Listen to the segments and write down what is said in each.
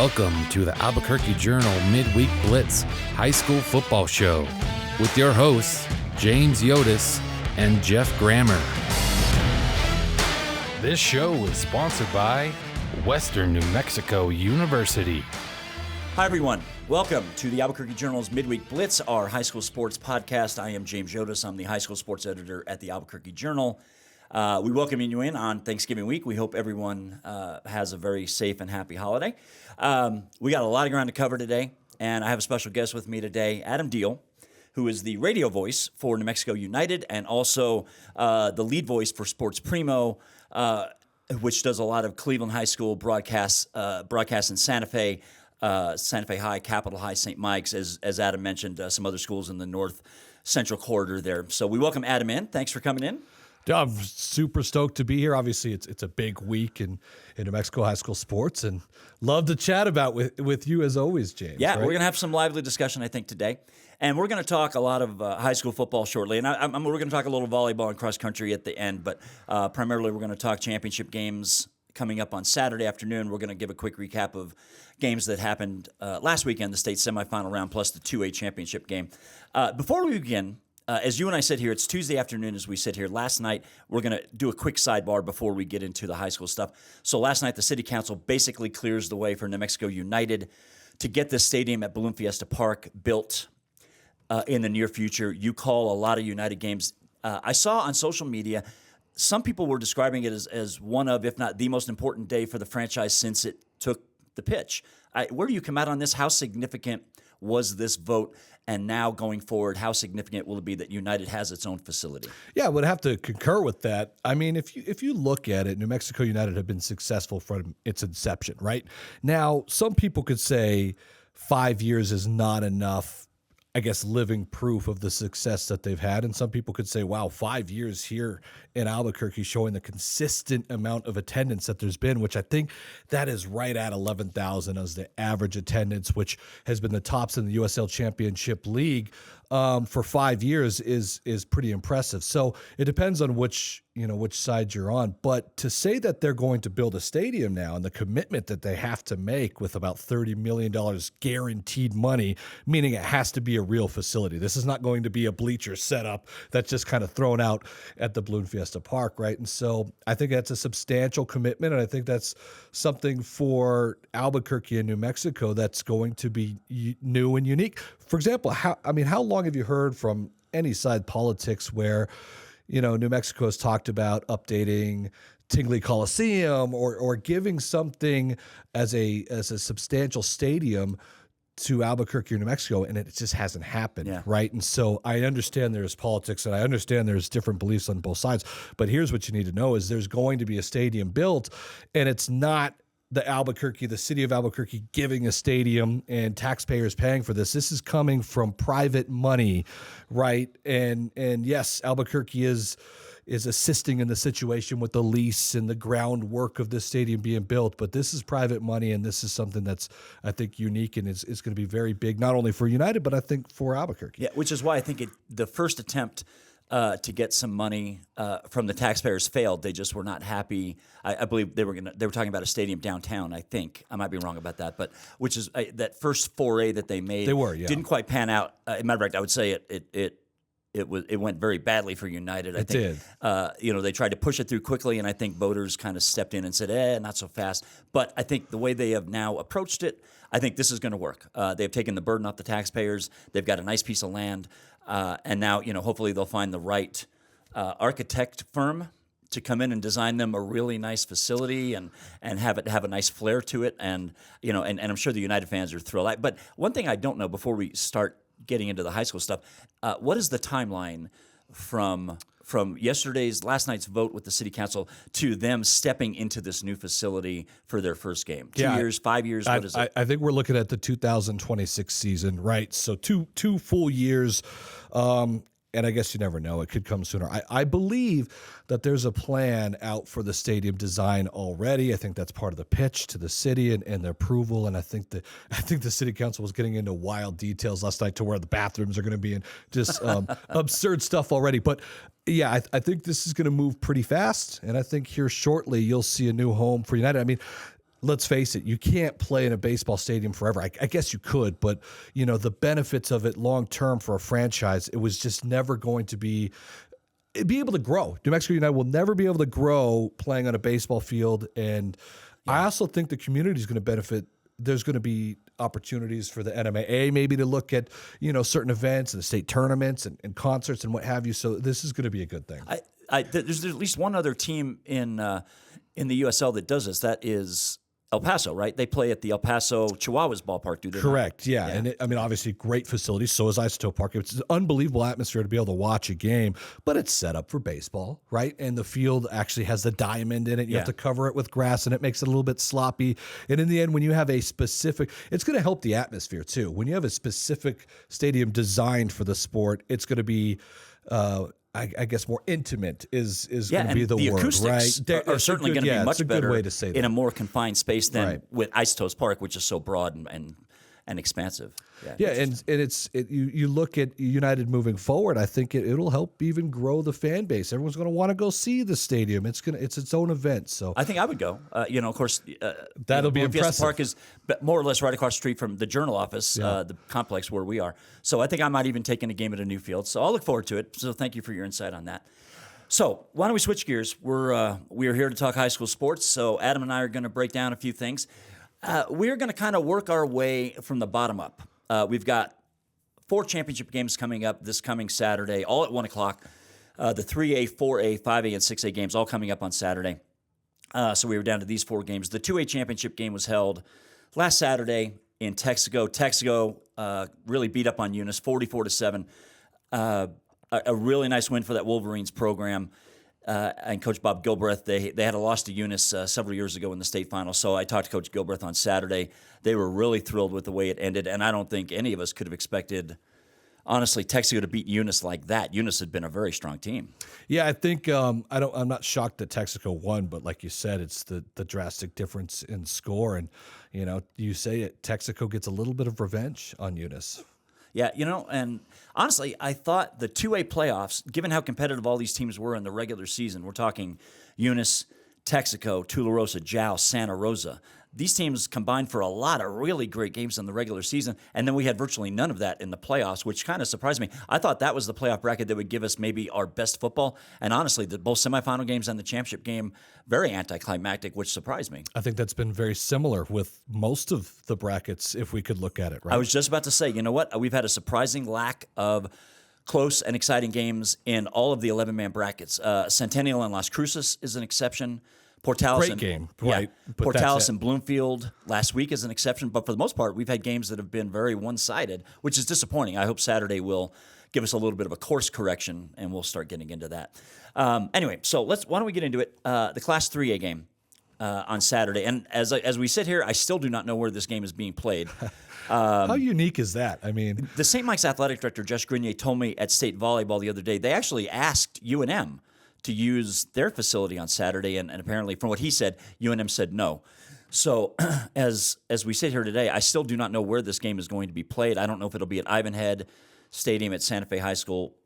Welcome to the Albuquerque Journal Midweek Blitz High School Football Show with your hosts, James Yodice and Jeff Grammer. This show is sponsored by Western New Mexico University. Hi, everyone. Welcome to the Albuquerque Journal's Midweek Blitz, our high school sports podcast. I am James Yodice. I'm the high school sports editor at the Albuquerque Journal. We welcome you in on Thanksgiving week. We hope everyone has a very safe and happy holiday. We got a lot of ground to cover today, and I have a special guest with me today, Adam Deal, who is the radio voice for New Mexico United and also the lead voice for Sports Primo, which does a lot of Cleveland High School broadcasts in Santa Fe High, Capitol High, St. Mike's, as Adam mentioned, some other schools in the north central corridor there. So we welcome Adam in. Thanks for coming in. I'm super stoked to be here. Obviously, it's a big week in New Mexico high school sports, and love to chat about with you as always, James. Yeah, right? We're going to have some lively discussion, I think, today. And we're going to talk a lot of high school football shortly. And we're going to talk a little volleyball and cross country at the end, but primarily we're going to talk championship games coming up on Saturday afternoon. We're going to give a quick recap of games that happened last weekend, the state semifinal round plus the 2A championship game. Before we begin, as you and I sit here, it's Tuesday afternoon as we sit here. Last night, we're going to do a quick sidebar before we get into the high school stuff. So last night, the city council basically clears the way for New Mexico United to get this stadium at Balloon Fiesta Park built in the near future. You call a lot of United games. I saw on social media, some people were describing it as one of, if not the most important day for the franchise since it took the pitch. Where do you come out on this? How significant was this vote? And now going forward, how significant will it be that United has its own facility? Yeah, I would have to concur with that. I mean, if you look at it, New Mexico United have been successful from its inception, right? Now, some people could say 5 years is not enough, I guess, living proof of the success that they've had. And some people could say, wow, 5 years here in Albuquerque showing the consistent amount of attendance that there's been, which I think that is right at 11,000 as the average attendance, which has been the tops in the USL Championship League for 5 years is pretty impressive. So it depends on which side you're on. But to say that they're going to build a stadium now and the commitment that they have to make with about $30 million guaranteed money, meaning it has to be a real facility. This is not going to be a bleacher setup that's just kind of thrown out at the Balloon Fiesta Park, right? And so I think that's a substantial commitment, and I think that's something for Albuquerque and New Mexico that's going to be new and unique. For example, how long have you heard from any side politics where New Mexico has talked about updating Tingley Coliseum or giving something as a substantial stadium to Albuquerque or New Mexico, and it just hasn't happened, right? And so I understand there's politics, and I understand there's different beliefs on both sides, but here's what you need to know is there's going to be a stadium built, and it's not the city of Albuquerque giving a stadium and taxpayers paying for this. This is coming from private money, right? And yes, Albuquerque is assisting in the situation with the lease and the groundwork of this stadium being built, but this is private money, and this is something that's, I think, unique and is going to be very big, not only for United, but I think for Albuquerque. Yeah, which is why I think the first attempt to get some money from the taxpayers failed. They just were not happy. I believe they were talking about a stadium downtown. I think I might be wrong about that, but which is that first foray that they made. Didn't quite pan out. As a matter of fact, I would say it went very badly for United. I think they tried to push it through quickly, and I think voters kind of stepped in and said, not so fast. But I think the way they have now approached it, I think this is going to work. They've taken the burden off the taxpayers. They've got a nice piece of land. And now, hopefully they'll find the right architect firm to come in and design them a really nice facility and have a nice flair to it. And I'm sure the United fans are thrilled. But one thing I don't know before we start getting into the high school stuff, what is the timeline from last night's vote with the city council to them stepping into this new facility for their first game? 2 years, 5 years? What is it? I think we're looking at the 2026 season, right? So two full years. And I guess you never know. It could come sooner. I believe that there's a plan out for the stadium design already. I think that's part of the pitch to the city and the approval. And I think the city council was getting into wild details last night to where the bathrooms are going to be and just absurd stuff already. But yeah, I think this is going to move pretty fast. And I think here shortly you'll see a new home for United. I mean, let's face it, you can't play in a baseball stadium forever. I guess you could, but the benefits of it long term for a franchise, it was just never going to be able to grow. New Mexico United will never be able to grow playing on a baseball field, and I also think the community is going to benefit. There's going to be opportunities for the NMAA maybe to look at certain events and the state tournaments and concerts and what have you. So this is going to be a good thing. There's at least one other team in the USL that does this. That is El Paso, right? They play at the El Paso Chihuahuas ballpark, do they? Correct, yeah. And obviously great facility. So is Isotope Park. It's an unbelievable atmosphere to be able to watch a game, but it's set up for baseball, right? And the field actually has the diamond in it. You have to cover it with grass, and it makes it a little bit sloppy. And in the end, when you have a specific, it's going to help the atmosphere too. When you have a specific stadium designed for the sport, it's going to be I guess more intimate is going to be the word, acoustics right? Are certainly going to be much better way to say that. In a more confined space than with Isotopes Park, which is so broad and expansive. You look at United moving forward. I think it'll help even grow the fan base. Everyone's going to want to go see the stadium. It's its own event. So I think I would go. Of course, that'll be impressive. Fiesta Park is more or less right across the street from the Journal office, the complex where we are. So I think I might even take in a game at a new field. So I'll look forward to it. So thank you for your insight on that. So why don't we switch gears? We're here to talk high school sports. So Adam and I are going to break down a few things. We're going to kind of work our way from the bottom up. We've got 4 championship games coming up this coming Saturday, all at 1 o'clock. The 3A, 4A, 5A, and 6A games all coming up on Saturday. So we were down to these 4 games. The 2A championship game was held last Saturday in Texaco. Texaco really beat up on Eunice, 44-7. A really nice win for that Wolverines program. And Coach Bob Gilbreth, they had a loss to Eunice several years ago in the state final. So I talked to Coach Gilbreth on Saturday. They were really thrilled with the way it ended, and I don't think any of us could have expected, honestly, Texaco to beat Eunice like that. Eunice had been a very strong team. Yeah, I think I'm not shocked that Texaco won, but like you said, it's the drastic difference in score, and you say it, Texaco gets a little bit of revenge on Eunice. Yeah, and honestly, I thought the 2A playoffs, given how competitive all these teams were in the regular season, we're talking Eunice, Texaco, Tularosa, Jow, Santa Rosa. These teams combined for a lot of really great games in the regular season, and then we had virtually none of that in the playoffs, which kind of surprised me. I thought that was the playoff bracket that would give us maybe our best football, and honestly, both semifinal games and the championship game, very anticlimactic, which surprised me. I think that's been very similar with most of the brackets, if we could look at it, right? I was just about to say, you know what? We've had a surprising lack of close and exciting games in all of the 11-man brackets. Centennial and Las Cruces is an exception. Great game, right? Portales and Bloomfield last week is an exception, but for the most part, we've had games that have been very one-sided, which is disappointing. I hope Saturday will give us a little bit of a course correction, and we'll start getting into that. Anyway, so why don't we get into it? The Class 3A game on Saturday, and as we sit here, I still do not know where this game is being played. How unique is that? I mean, the St. Mike's athletic director, Josh Grenier, told me at state volleyball the other day, they actually asked UNM to use their facility on Saturday, and apparently, from what he said, UNM said no. So, as we sit here today, I still do not know where this game is going to be played. I don't know if it'll be at Ivanhead Stadium at Santa Fe High School,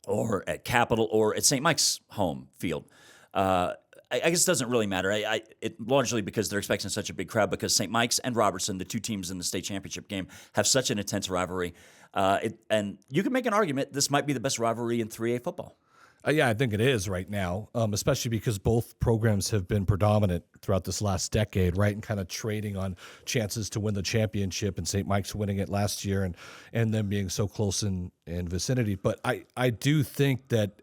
or at Capitol, or at St. Mike's home field. I guess it doesn't really matter. It largely because they're expecting such a big crowd, because St. Mike's and Robertson, the 2 teams in the state championship game, have such an intense rivalry. And you can make an argument this might be the best rivalry in 3A football. Yeah, I think it is right now, especially because both programs have been predominant throughout this last decade, right, and kind of trading on chances to win the championship, and St. Mike's winning it last year and them being so close in vicinity. But I do think that,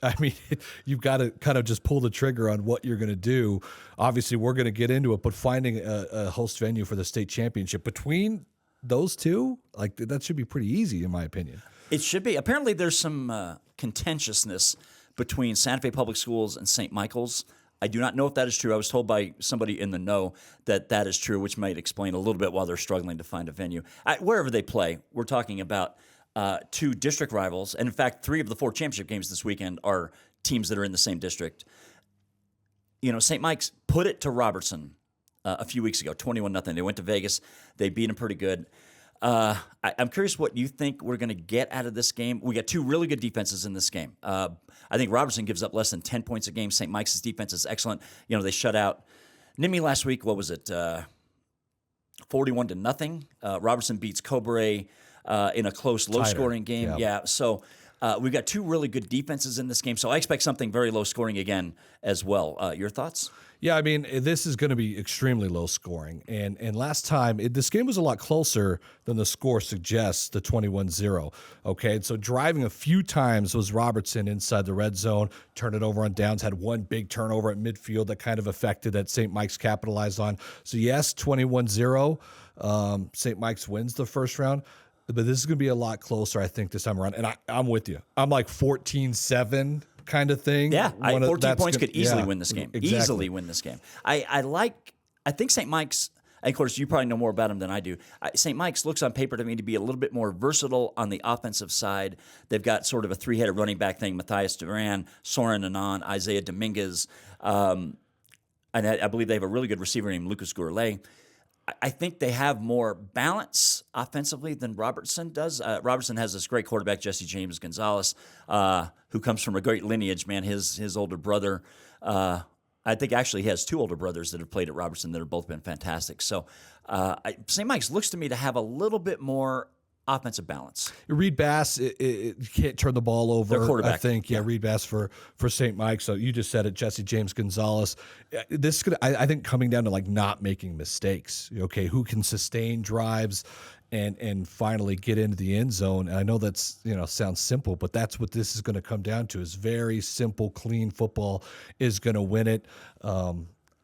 you've got to kind of just pull the trigger on what you're going to do. Obviously, we're going to get into it, but finding a host venue for the state championship between those two, that should be pretty easy, in my opinion. It should be. Apparently, there's some contentiousness between Santa Fe Public Schools and St. Michael's. I do not know if that is true. I was told by somebody in the know that is true, which might explain a little bit why they're struggling to find a venue. Wherever they play, we're talking about 2 district rivals, and in fact, 3 of the 4 championship games this weekend are teams that are in the same district. St. Mike's put it to Robertson a few weeks ago, 21-0. They went to Vegas. They beat them pretty good. I'm curious what you think we're going to get out of this game. We got 2 really good defenses in this game. I think Robertson gives up less than 10 points a game. St. Mike's defense is excellent. They shut out Nimmi last week. What was it? 41-0. Robertson beats Cobre in a close, low-scoring game. Yeah. So we've got two really good defenses in this game. So I expect something very low-scoring again as well. Your thoughts? Yeah, I mean, this is going to be extremely low scoring. And last time, this game was a lot closer than the score suggests, the 21-0. Okay, and so driving a few times was Robertson inside the red zone, turned it over on downs, had one big turnover at midfield that kind of affected that St. Mike's capitalized on. So yes, 21-0, St. Mike's wins the first round. But this is going to be a lot closer, I think, this time around. And I'm with you. I'm like 14-7 kind of thing. Yeah, 14 points could easily win this game. Exactly. Easily win this game. I think St. Mike's, and of course, you probably know more about them than I do. St. Mike's looks on paper to me to be a little bit more versatile on the offensive side. They've got sort of a three-headed running back thing, Matthias Duran, Soren Anon, Isaiah Dominguez. And I believe they have a really good receiver named Lucas Gourlay. I think they have more balance offensively than Robertson does. Robertson has this great quarterback, Jesse James Gonzalez, who comes from a great lineage, man. His older brother, I think actually he has two older brothers that have played at Robertson that have both been fantastic. So St. Mike's looks to me to have a little bit more offensive balance. Reed Bass, it can't turn the ball over. Their quarterback. I think, yeah, Reed Bass for St. Mike. So you just said it, Jesse James Gonzalez. This is I think coming down to like not making mistakes. Okay, who can sustain drives and finally get into the end zone. And I know that's, sounds simple, but that's what this is going to come down to. Is very simple, clean football is going to win it.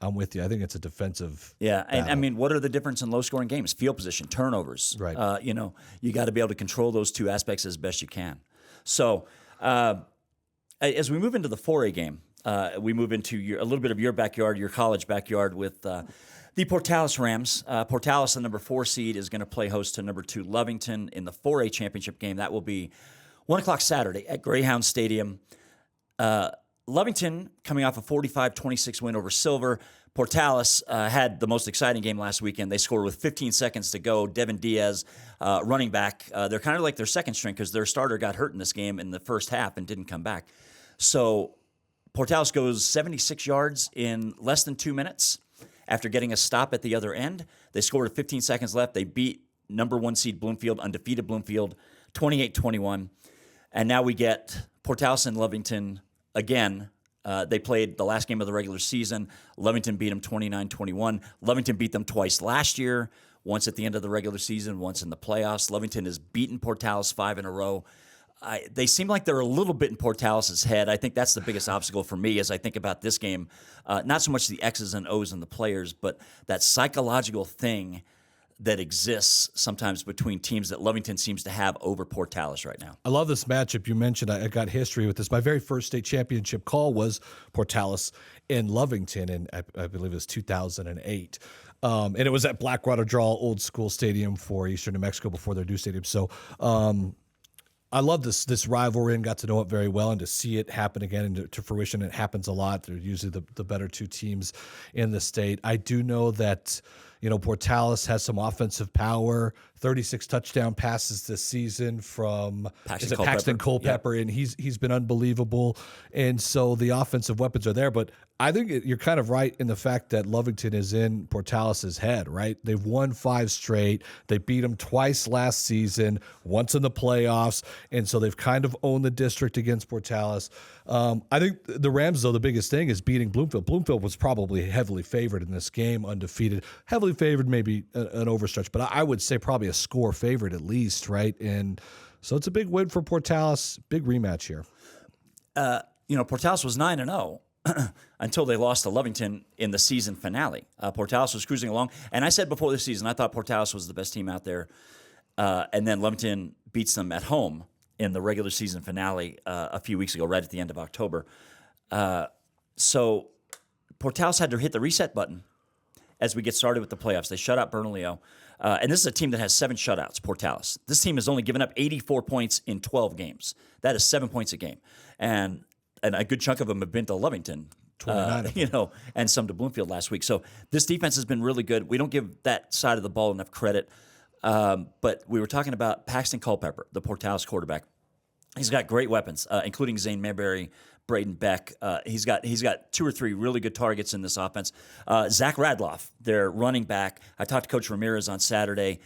I'm with you. I think it's a defensive. Yeah, and I mean, what are the difference in low-scoring games? Field position, turnovers. Right. You got to be able to control those two aspects as best you can. So, as we move into the 4A game, we move into a little bit of your backyard, your college backyard, with the Portales Rams. Portales, the number 4 seed, is going to play host to number 2 Lovington in the 4A championship game. That will be 1:00 Saturday at Greyhound Stadium. Lovington coming off a 45-26 win over Silver. Portales had the most exciting game last weekend. They scored with 15 seconds to go. Devin Diaz, running back. They're kind of like their second string because their starter got hurt in this game in the first half and didn't come back. So Portales goes 76 yards in less than 2 minutes after getting a stop at the other end. They scored with 15 seconds left. They beat number 1 seed Bloomfield, undefeated Bloomfield, 28-21. And now we get Portales and Lovington again. They played the last game of the regular season. Lovington beat them 29-21. Lovington beat them twice last year, once at the end of the regular season, once in the playoffs. Lovington has beaten Portales 5 in a row. They seem like they're a little bit in Portales' head. I think that's the biggest obstacle for me as I think about this game. Not so much the X's and O's and the players, but that psychological thing that exists sometimes between teams that Lovington seems to have over Portales right now. I love this matchup. You mentioned I got history with this. My very first state championship call was Portales in Lovington, and I believe it was 2008. And it was at Blackwater Draw, old school stadium for Eastern New Mexico before their new stadium. So I love this rivalry and got to know it very well, and to see it happen again and to fruition. It happens a lot. They're usually the better two teams in the state. I do know that Portales has some offensive power. 36 touchdown passes this season from Paxton Culpepper, and he's been unbelievable. And so the offensive weapons are there. But I think you're kind of right in the fact that Lovington is in Portales' head, right? They've won 5 straight. They beat them twice last season, once in the playoffs, and so they've kind of owned the district against Portales. I think the Rams, though, the biggest thing is beating Bloomfield. Bloomfield was probably heavily favored in this game, undefeated. Heavily favored, maybe an overstretch, but I would say probably a score favorite at least, right? And so it's a big win for Portales. Big rematch here. Portales was 9-0 until they lost to Lovington in the season finale. Portales was cruising along, and I said before the season I thought Portales was the best team out there, and then Lovington beats them at home in the regular season finale a few weeks ago, right at the end of October. So Portales had to hit the reset button as we get started with the playoffs. They shut out Bernalillo. And this is a team that has 7 shutouts, Portales. This team has only given up 84 points in 12 games. That is 7 points a game. And a good chunk of them have been to Lovington, 29 and some to Bloomfield last week. So this defense has been really good. We don't give that side of the ball enough credit. But we were talking about Paxton Culpepper, the Portales quarterback. He's got great weapons, including Zane Mayberry, Braden Beck. He's got 2 or 3 really good targets in this offense. Zach Radloff, their running back. I talked to Coach Ramirez on Saturday.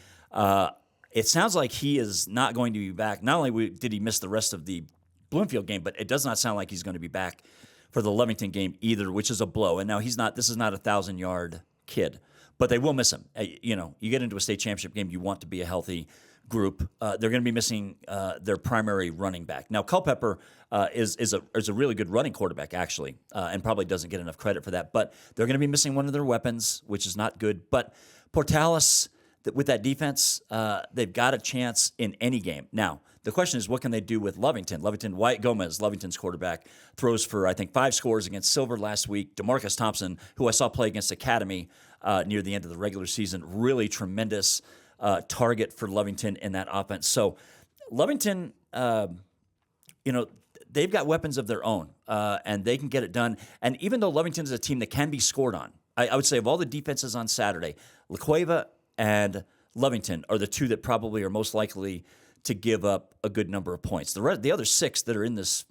It sounds like he is not going to be back. Not only did he miss the rest of the Bloomfield game, but it does not sound like he's going to be back for the Lovington game either, which is a blow. And now this is not a 1,000-yard kid, but they will miss him. You get into a state championship game, you want to be a healthy group. They're going to be missing their primary running back. Now, Culpepper is a really good running quarterback, actually, and probably doesn't get enough credit for that. But they're going to be missing one of their weapons, which is not good. But Portales, with that defense, they've got a chance in any game. Now, the question is, what can they do with Lovington? Wyatt Gomez, Lovington's quarterback, throws for, I think, 5 scores against Silver last week. DeMarcus Thompson, who I saw play against Academy near the end of the regular season, really tremendous target for Lovington in that offense. So Lovington, they've got weapons of their own, and they can get it done. And even though Lovington is a team that can be scored on, I would say of all the defenses on Saturday, La Cueva and Lovington are the 2 that probably are most likely to give up a good number of points. The other 6 that are in this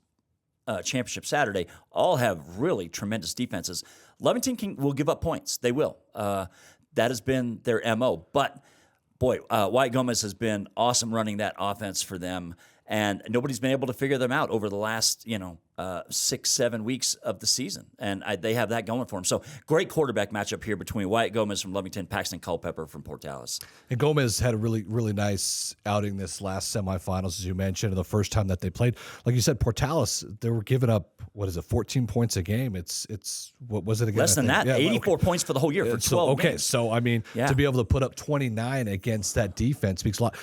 championship Saturday all have really tremendous defenses. Lovington will give up points. They will. That has been their MO. But, boy, Wyatt Gomez has been awesome running that offense for them, and nobody's been able to figure them out over the last 6-7 weeks of the season, and they have that going for them. So great quarterback matchup here between Wyatt Gomez from Lovington, Paxton Culpepper from Portales. And Gomez had a really, really nice outing this last semifinals, as you mentioned, the first time that they played. Like you said, Portales, they were giving up, 14 points a game? It's what was it again? Less than that, yeah, 84 points for the whole year for 12 games. So, I mean, to be able to put up 29 against that defense speaks a lot.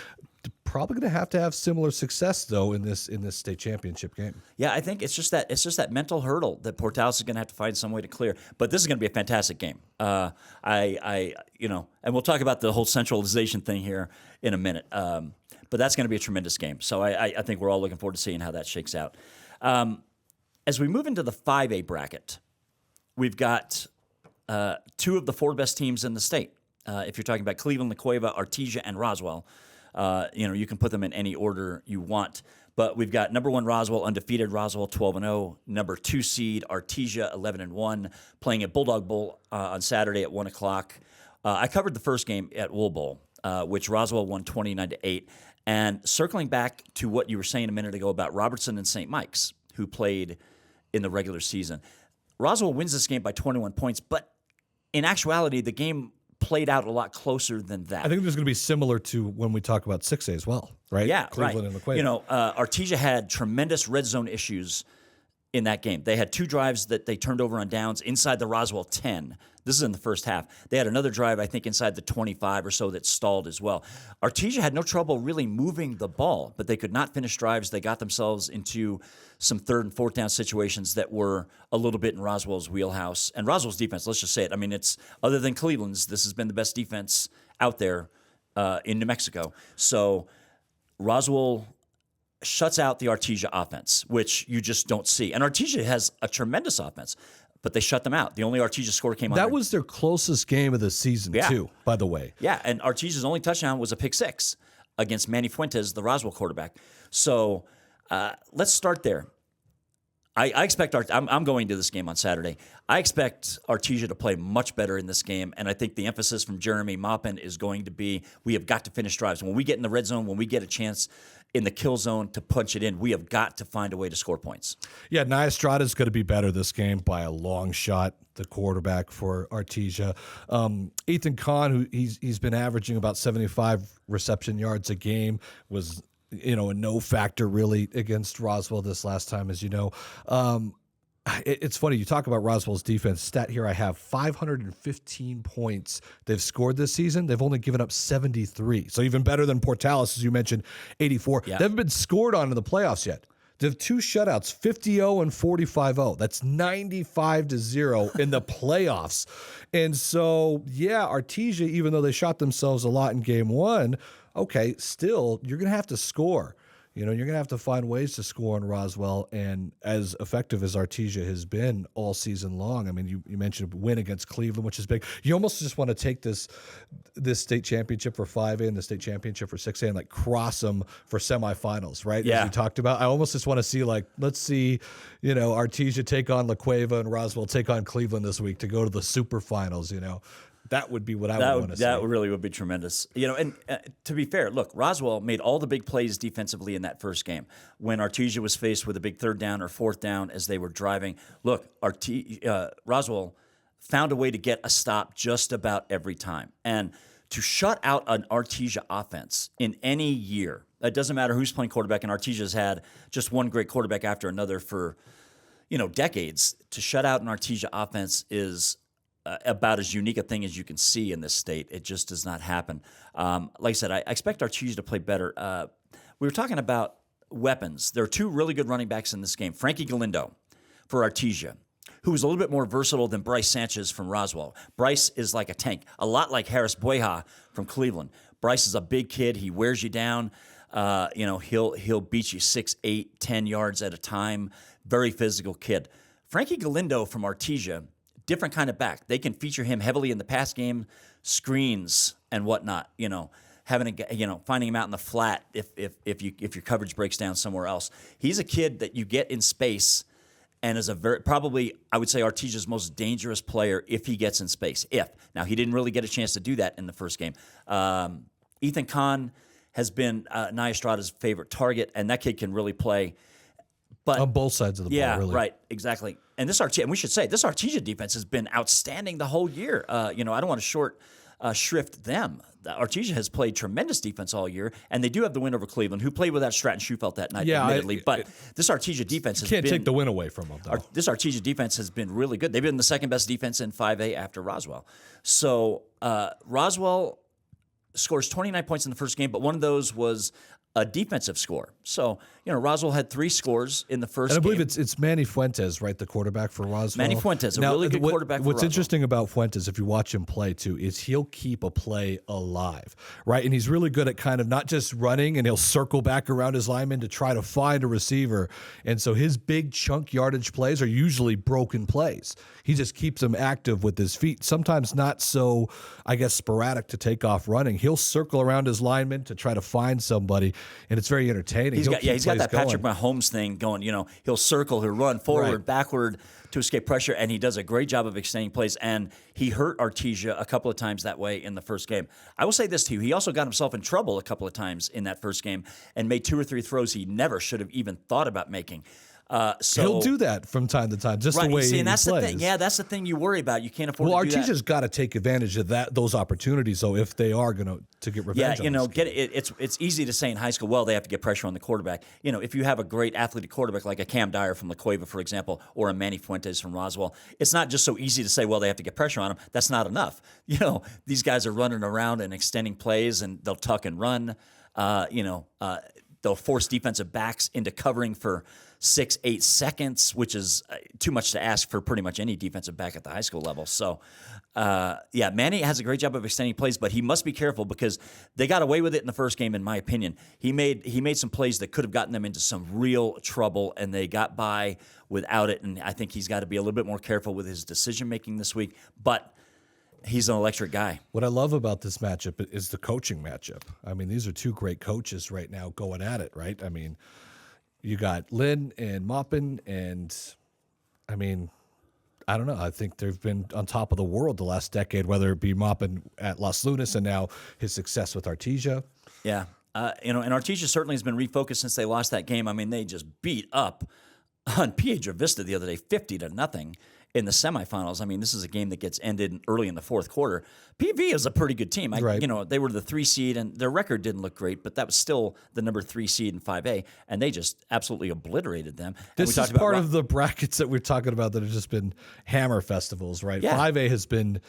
Probably going to have similar success though in this state championship game. Yeah, I think it's just that mental hurdle that Portales is going to have to find some way to clear. But this is going to be a fantastic game. And we'll talk about the whole centralization thing here in a minute. But that's going to be a tremendous game. So I think we're all looking forward to seeing how that shakes out. As we move into the 5A bracket, we've got 2 of the 4 best teams in the state. If you're talking about Cleveland, La Cueva, Artesia, and Roswell. You can put them in any order you want. But we've got number 1 Roswell, undefeated Roswell, 12-0. Number 2 seed Artesia, 11-1, playing at Bulldog Bowl on Saturday at 1 o'clock. I covered the first game at Wool Bowl, which Roswell won 29-8. And circling back to what you were saying a minute ago about Robertson and St. Mike's, who played in the regular season, Roswell wins this game by 21 points. But in actuality, the game played out a lot closer than that. I think there's going to be similar to when we talk about 6A as well, right? Yeah, Cleveland right. and McQuaid. Artesia had tremendous red zone issues in that game. They had 2 drives that they turned over on downs inside the Roswell 10. This is in the first half. They had another drive, I think, inside the 25 or so that stalled as well. Artesia had no trouble really moving the ball, but they could not finish drives. They got themselves into some 3rd and 4th down situations that were a little bit in Roswell's wheelhouse. And Roswell's defense, let's just say it. I mean, it's other than Cleveland's, this has been the best defense out there in New Mexico. So Roswell shuts out the Artesia offense, which you just don't see. And Artesia has a tremendous offense, but they shut them out. The only Artesia score came on. That was their closest game of the season, too, by the way. Yeah, and Artesia's only touchdown was a pick 6 against Manny Fuentes, the Roswell quarterback. So let's start there. I expect I'm going to this game on Saturday. I expect Artesia to play much better in this game, and I think the emphasis from Jeremy Maupin is going to be we have got to finish drives. When we get in the red zone, when we get a chance in the kill zone to punch it in, we have got to find a way to score points. Yeah, Nia Estrada is going to be better this game by a long shot, the quarterback for Artesia. Ethan Kahn, who he's been averaging about 75 reception yards a game, was a no factor really against Roswell this last time, as you know. It's funny, you talk about Roswell's defense. Stat here I have 515 points they've scored this season. They've only given up 73. So even better than Portales, as you mentioned, 84. Yeah. They haven't been scored on in the playoffs yet. They have 2 shutouts, 50-0 and 45-0. That's 95-0 in the playoffs. And so, yeah, Artesia, even though they shot themselves a lot in game 1, okay, still, you're going to have to score. you're going to have to find ways to score on Roswell. And as effective as Artesia has been all season long, I mean, you mentioned a win against Cleveland, which is big. You almost just want to take this state championship for 5A and the state championship for 6A and like cross them for semifinals, right? Yeah. As we talked about, I almost just want to see let's see, Artesia take on La Cueva and Roswell take on Cleveland this week to go to the super finals, That would be what I would want to see. That really would be tremendous. And to be fair, look, Roswell made all the big plays defensively in that first game. When Artesia was faced with a big third down or fourth down as they were driving, look, Roswell found a way to get a stop just about every time. And to shut out an Artesia offense in any year, it doesn't matter who's playing quarterback, and Artesia's had just one great quarterback after another for, decades. To shut out an Artesia offense is about as unique a thing as you can see in this state. It just does not happen. Like I said, I expect Artesia to play better. We were talking about weapons. There are two really good running backs in this game. Frankie Galindo for Artesia, who is a little bit more versatile than Bryce Sanchez from Roswell. Bryce is like a tank, a lot like Harris Bueja from Cleveland. Bryce is a big kid. He wears you down. He'll beat you 6, 8, 10 yards at a time. Very physical kid. Frankie Galindo from Artesia, different kind of back. They can feature him heavily in the pass game, screens and whatnot. Finding him out in the flat if your coverage breaks down somewhere else. He's a kid that you get in space and is probably I would say Artesia's most dangerous player if he gets in space. Now he didn't really get a chance to do that in the first game. Ethan Kahn has been Nia Estrada's favorite target, and that kid can really play. But on both sides of the ball, really. Yeah, right, exactly. And and we should say, this Artesia defense has been outstanding the whole year. I don't want to shrift them. Artesia has played tremendous defense all year, and they do have the win over Cleveland, who played without Stratton Schufelt that night, admittedly. But this Artesia defense has been... Can't take the win away from them, though. This Artesia defense has been really good. They've been the second best defense in 5A after Roswell. So Roswell scores 29 points in the first game, but one of those was a defensive score. So, Roswell had 3 scores in the first game. And I believe it's Manny Fuentes, right, the quarterback for Roswell? Manny Fuentes, really good quarterback for What's Roswell. interesting about Fuentes, if you watch him play, too, is he'll keep a play alive, right? And he's really good at kind of not just running, and he'll circle back around his lineman to try to find a receiver. And so his big chunk yardage plays are usually broken plays. He just keeps them active with his feet, sometimes not so, I guess, sporadic to take off running. He'll circle around his lineman to try to find somebody, and it's very entertaining. He's got that Patrick Mahomes thing going. He'll circle, he'll run forward, backward to escape pressure, and he does a great job of extending plays. And he hurt Artesia a couple of times that way in the first game. I will say this to you: he also got himself in trouble a couple of times in that first game and made 2 or 3 throws he never should have even thought about making. So he'll do that from time to time, just the way he plays. The thing. Yeah, that's the thing you worry about. You can't afford to do that. Artesia's got to take advantage of those opportunities, though, if they are going to get revenge. Yeah, it's easy to say in high school, well, they have to get pressure on the quarterback. If you have a great athletic quarterback like a Cam Dyer from La Cueva, for example, or a Manny Fuentes from Roswell, it's not just so easy to say, well, they have to get pressure on him. That's not enough. These guys are running around and extending plays, and they'll tuck and run. They'll force defensive backs into covering for 6, 8 seconds, which is too much to ask for pretty much any defensive back at the high school level. So, Manny has a great job of extending plays, but he must be careful because they got away with it in the first game, in my opinion. He made some plays that could have gotten them into some real trouble, and they got by without it. And I think he's got to be a little bit more careful with his decision-making this week. But he's an electric guy. What I love about this matchup is the coaching matchup. I mean, these are 2 great coaches right now going at it, right? I mean, you got Lynn and Maupin, and I mean, I don't know. I think they've been on top of the world the last decade, whether it be Maupin at Las Lunas and now his success with Artesia. Yeah. And Artesia certainly has been refocused since they lost that game. I mean, they just beat up on Piedra Vista the other day, 50-0 in the semifinals. I mean, this is a game that gets ended early in the fourth quarter. PV is a pretty good team. They were the 3 seed, and their record didn't look great, but that was still the number 3 seed in 5A, and they just absolutely obliterated them. This is part of the brackets that we're talking about that have just been hammer festivals, right? Yeah. 5A has been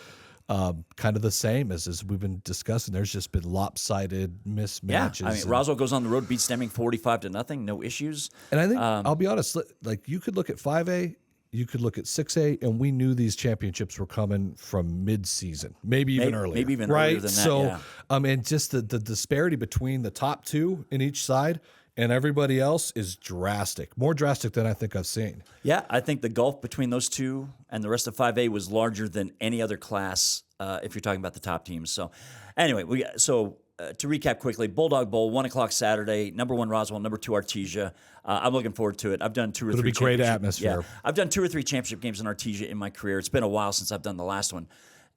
kind of the same as we've been discussing. There's just been lopsided mismatches. Yeah, I mean, Roswell goes on the road, beats Deming 45-0, no issues. And I think, I'll be honest, like you could look at 5A, you could look at 6A, and we knew these championships were coming from mid-season, maybe even earlier. Maybe even right? earlier than that, So, and just the disparity between the top 2 in each side and everybody else is drastic, more drastic than I think I've seen. Yeah, I think the gulf between those two and the rest of 5A was larger than any other class if you're talking about the top teams. So anyway, to recap quickly, Bulldog Bowl, 1 o'clock Saturday, number 1 Roswell, number 2 Artesia. I'm looking forward to it. I've done 2 or 3 It'll be great atmosphere. Yeah, I've done 2 or 3 championship games in Artesia in my career. It's been a while since I've done the last one,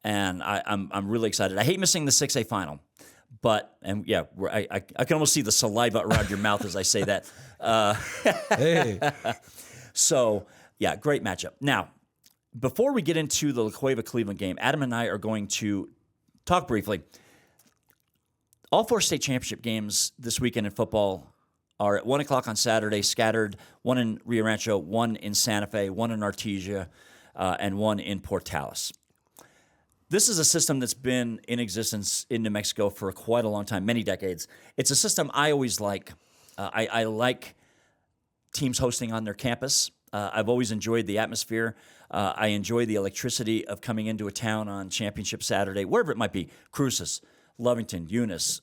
and I'm really excited. I hate missing the 6A final. But, and yeah, I can almost see the saliva around your mouth as I say that. Hey. So, yeah, great matchup. Now, before we get into the La Cueva-Cleveland game, Adam and I are going to talk briefly. All 4 state championship games this weekend in football are at 1 o'clock on Saturday, scattered, 1 in Rio Rancho, 1 in Santa Fe, 1 in Artesia, and 1 in Portales. This is a system that's been in existence in New Mexico for quite a long time, many decades. It's a system I always like. I like teams hosting on their campus. I've always enjoyed the atmosphere. I enjoy the electricity of coming into a town on Championship Saturday, wherever it might be, Cruces, Lovington, Eunice,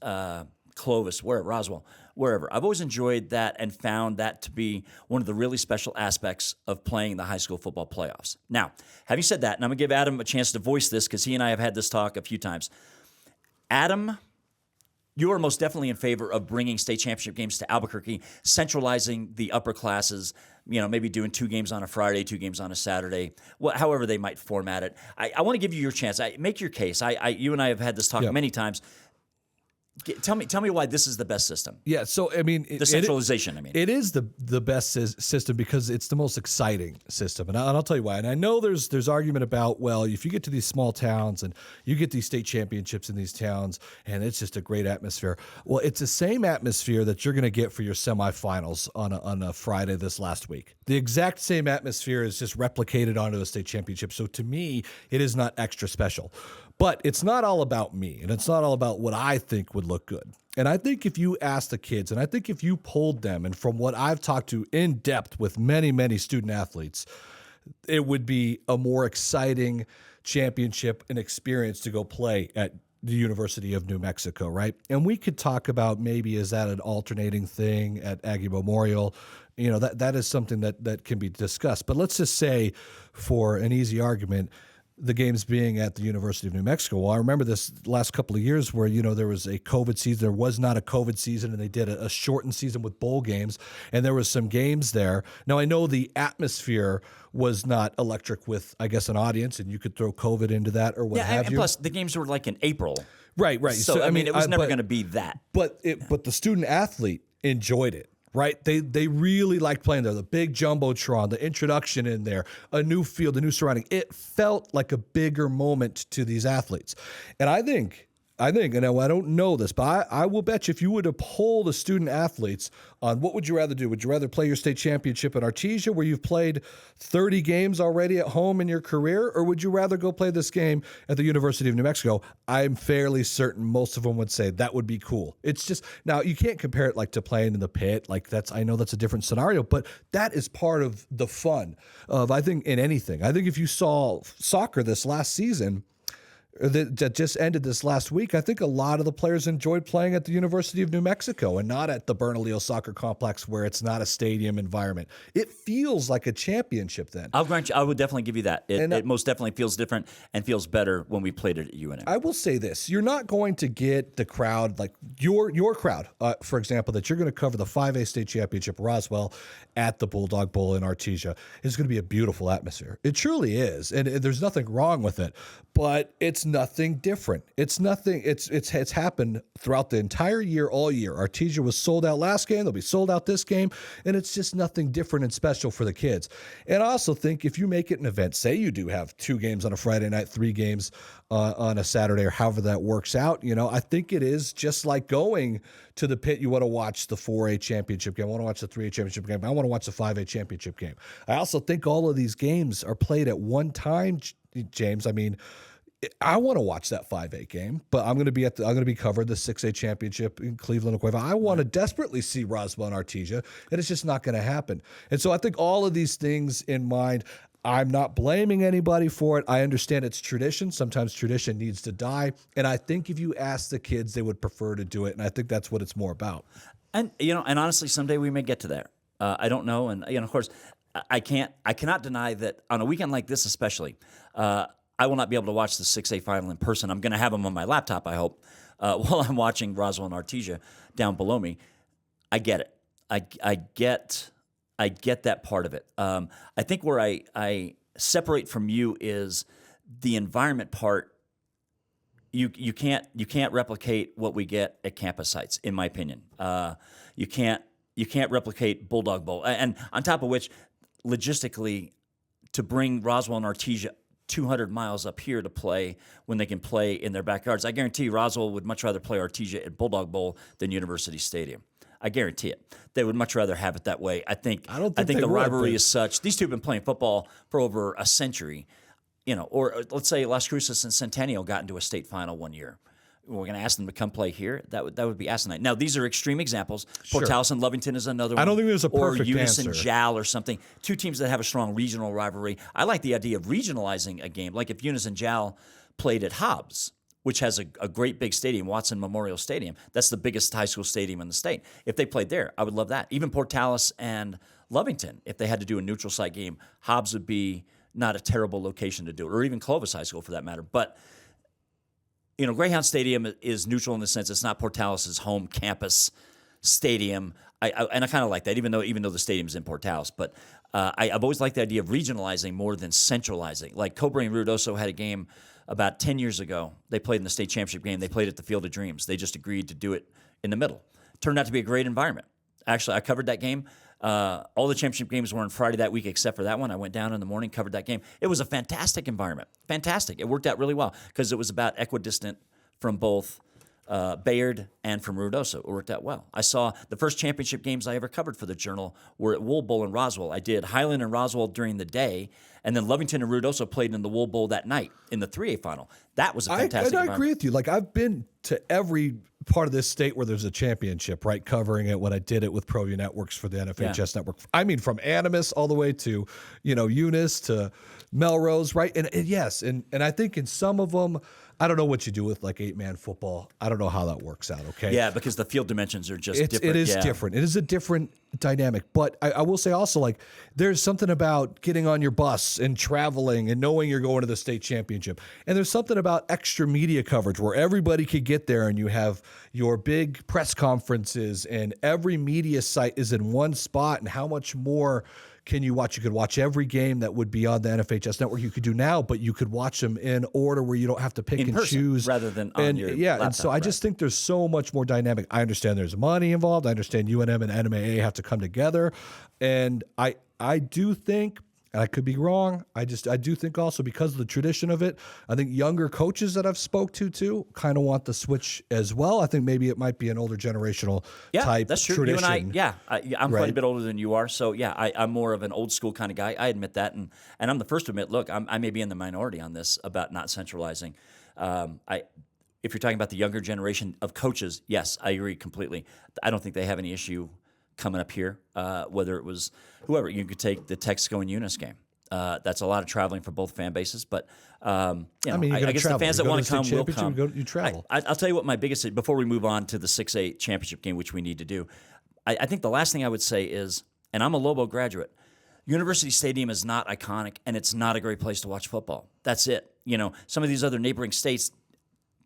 Clovis, wherever, Roswell, wherever. I've always enjoyed that and found that to be one of the really special aspects of playing the high school football playoffs. Now, having said that, and I'm going to give Adam a chance to voice this because he and I have had this talk a few times. Adam, you are most definitely in favor of bringing state championship games to Albuquerque, centralizing the upper classes, maybe doing 2 games on a Friday, 2 games on a Saturday, however they might format it. I want to give you your chance. Make your case. You and I have had this talk many times. Tell me why this is the best system. Yeah, so I mean, the centralization. It is the best system because it's the most exciting system, and I'll tell you why. And I know there's argument about, well, if you get to these small towns and you get these state championships in these towns, and it's just a great atmosphere. Well, it's the same atmosphere that you're going to get for your semifinals on a Friday this last week. The exact same atmosphere is just replicated onto a state championship. So to me, it is not extra special. But it's not all about me, and it's not all about what I think would look good. And I think if you ask the kids, and I think if you polled them, and from what I've talked to in depth with many, many student athletes, it would be a more exciting championship and experience to go play at the University of New Mexico, right? And we could talk about maybe is that an alternating thing at Aggie Memorial? That is something that can be discussed. But let's just say, for an easy argument, the games being at the University of New Mexico. Well, I remember this last couple of years where, there was a COVID season. There was not a COVID season, and they did a shortened season with bowl games, and there was some games there. Now, I know the atmosphere was not electric with, I guess, an audience, and you could throw COVID into that or what have you. And plus, the games were like in April. Right. So I mean, it was never going to be that. But the student athlete enjoyed it. Right, they really liked playing there. The big jumbotron, the introduction in there, a new field, a new surrounding. It felt like a bigger moment to these athletes, and I think, and I don't know this, but I will bet you if you were to poll the student athletes on what would you rather do? Would you rather play your state championship at Artesia, where you've played 30 games already at home in your career, or would you rather go play this game at the University of New Mexico? I'm fairly certain most of them would say that would be cool. It's just, now you can't compare it like to playing in the pit. Like I know that's a different scenario, but that is part of the fun of, I think, in anything. I think if you saw soccer this last season, that just ended this last week, I think a lot of the players enjoyed playing at the University of New Mexico and not at the Bernalillo Soccer Complex where it's not a stadium environment. It feels like a championship then. I'll grant you, I would definitely give you that. It most definitely feels different and feels better when we played it at UNM. I will say this. You're not going to get the crowd, like your crowd, for example, that you're going to cover the 5A state championship Roswell at the Bulldog Bowl in Artesia. It's going to be a beautiful atmosphere. It truly is. And there's nothing wrong with it, but it's nothing different. It's nothing. It's happened throughout the entire year, all year. Artesia was sold out last game. They'll be sold out this game, and it's just nothing different and special for the kids. And I also think if you make it an event, say you do have 2 games on a Friday night, 3 games on a Saturday, or however that works out, I think it is just like going to the pit. You want to watch the 4A championship game. I want to watch the 3A championship game. I want to watch the 5A championship game. I also think all of these games are played at one time, James. I mean, I want to watch that 5A game, but I'm going to be covering the 6A championship in Cleveland and Cueva. I want to desperately see Roswell and Artesia, and it's just not going to happen. And so I think all of these things in mind, I'm not blaming anybody for it. I understand it's tradition. Sometimes tradition needs to die. And I think if you ask the kids, they would prefer to do it. And I think that's what it's more about. And and honestly, someday we may get to there. I don't know, and of course, I cannot deny that on a weekend like this, especially, I will not be able to watch the 6A final in person. I'm going to have them on my laptop, I hope, while I'm watching Roswell and Artesia down below me. I get it. I get that part of it. I think where I separate from you is the environment part. You can't replicate what we get at campus sites, in my opinion. You can't replicate Bulldog Bowl, and on top of which, logistically, to bring Roswell and Artesia 200 miles up here to play when they can play in their backyards, I guarantee you Roswell would much rather play Artesia at Bulldog Bowl than University Stadium. I guarantee it. They would much rather have it that way. I think the rivalry is such. These two have been playing football for over a century. Or let's say Las Cruces and Centennial got into a state final one year. We're going to ask them to come play here. That would be asinine. Now, these are extreme examples. Sure. Portales and Lovington is another one. I don't think there's a perfect Or Eunice answer. and Jal or something. Two teams that have a strong regional rivalry. I like the idea of regionalizing a game. Like if Eunice and Jal played at Hobbs, which has a great big stadium, Watson Memorial Stadium. That's the biggest high school stadium in the state. If they played there, I would love that. Even Portales and Lovington, if they had to do a neutral site game, Hobbs would be not a terrible location to do it, or even Clovis High School for that matter. But Greyhound Stadium is neutral in the sense it's not Portales' home campus stadium. I kind of like that, even though the stadium's in Portales. But I've always liked the idea of regionalizing more than centralizing. Like Cobre and Ruidoso had a game about 10 years ago. They played in the state championship game. They played at the Field of Dreams. They just agreed to do it in the middle. Turned out to be a great environment. Actually, I covered that game. All the championship games were on Friday that week except for that one. I went down in the morning, covered that game. It was a fantastic environment. Fantastic. It worked out really well because it was about equidistant from both Bayard and from Ruidoso. It worked out well. I saw the first championship games I ever covered for the Journal were at Wool Bowl and Roswell. I did Highland and Roswell during the day, and then Lovington and Ruidoso played in the Wool Bowl that night in the 3A final. That was a fantastic I agree with you. Like I've been to every part of this state where there's a championship, right? Covering it when I did it with ProView Networks for the NFHS network. I mean, from Animas all the way to, Eunice to Melrose, right? And yes, and I think in some of them, I don't know what you do with like 8-man football. I don't know how that works out, okay? Yeah, because the field dimensions are just different. It is different. It is a different dynamic. But I will say also, like, there's something about getting on your bus and traveling and knowing you're going to the state championship. And there's something about extra media coverage where everybody could get there and you have your big press conferences and every media site is in one spot. And how much more can you watch? You could watch every game that would be on the NFHS network. You could do now, but you could watch them in order where you don't have to pick and choose rather than on your laptop, and so I just think there's so much more dynamic. I understand there's money involved. I understand UNM and NMAA have to come together, and I do think, and I could be wrong, I do think also because of the tradition of it, I think younger coaches that I've spoke to too kind of want the switch as well. I think maybe it might be an older generational type that's true. tradition. You and I'm quite a bit older than you are, so I'm more of an old school kind of guy. I admit that, and I'm the first to admit, look, I may be in the minority on this about not centralizing. If you're talking about the younger generation of coaches, yes, I agree completely. I don't think they have any issue coming up here, whether it was whoever. You could take the Texaco and Eunice game. That's a lot of traveling for both fan bases, but I guess the fans that want to come will come. You travel. I'll tell you what my biggest, before we move on to the 6A championship game, which we need to do, I think the last thing I would say is, and I'm a Lobo graduate, University Stadium is not iconic, and it's not a great place to watch football. That's it. Some of these other neighboring states,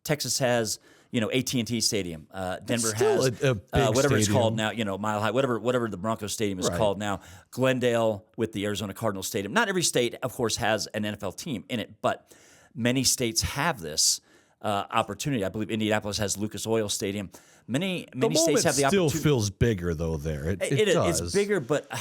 Texas has AT&T Stadium. Denver has a big whatever it's stadium. called now, Mile High, whatever the Broncos Stadium is called now. Glendale with the Arizona Cardinals Stadium. Not every state, of course, has an NFL team in it, but many states have this opportunity. I believe Indianapolis has Lucas Oil Stadium. Many states have the opportunity. Still feels bigger though. There, it does. It's bigger, but